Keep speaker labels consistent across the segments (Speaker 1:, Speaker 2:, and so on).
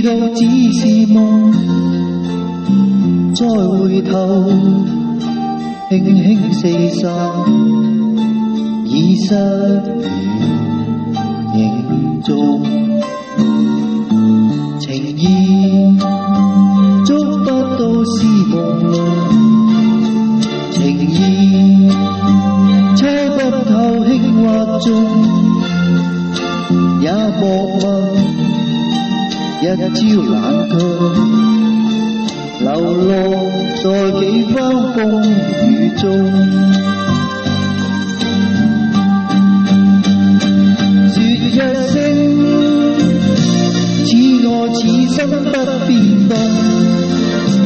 Speaker 1: 道只是夢，再回頭輕輕四散，已失了影蹤。情意捉不到是朦朧，情意猜不透輕或重，也莫問一朝冷卻，流落在幾番風雨中。說一聲此愛此生不變動，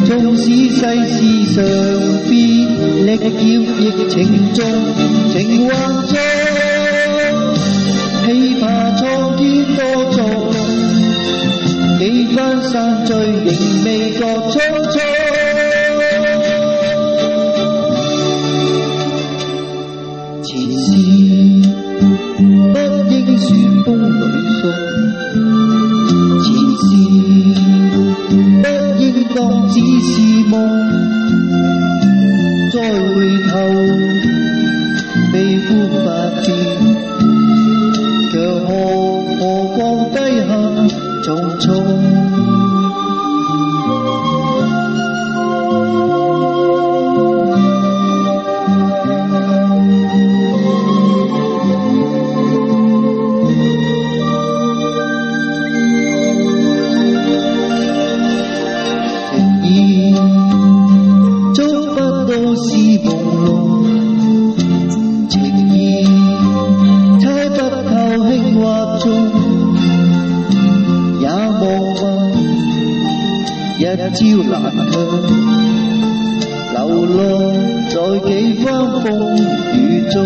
Speaker 1: 縱使世事常變，力竭亦情重，情幻中喜怕蒼天多作弄，幾番散聚仍未覺匆匆。前事不應說風裏送，前事不應當只是夢，再回頭悲歡百變，卻看河光低下重重。是朦朧，情意猜不透輕或重，也莫問一朝難卻，流落在幾番風雨中。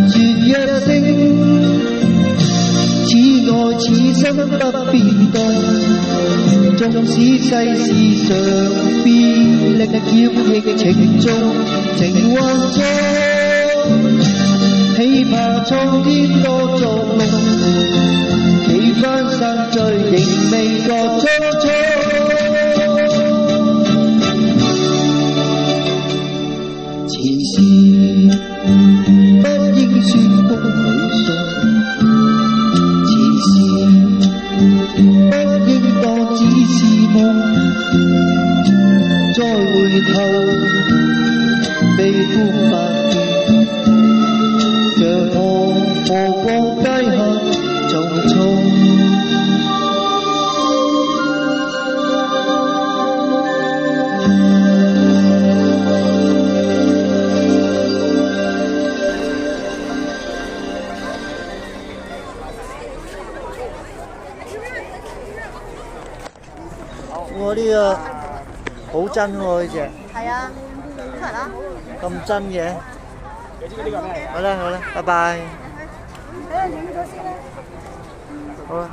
Speaker 1: 說一聲此愛此生不變動，縱使世事常變，力竭亦情重，情幻中喜怕蒼天多作弄，幾番散聚仍未覺匆匆。前事不應說風裏送，前事不應當只是夢，再回頭悲歡百變，卻看河光低下重重。
Speaker 2: 我呢個好真喎，呢隻。
Speaker 3: 係啊，出嚟啦！
Speaker 2: 咁真嘅。好啦好啦，拜拜。
Speaker 3: 睇下影咗先啦。
Speaker 2: 好啦。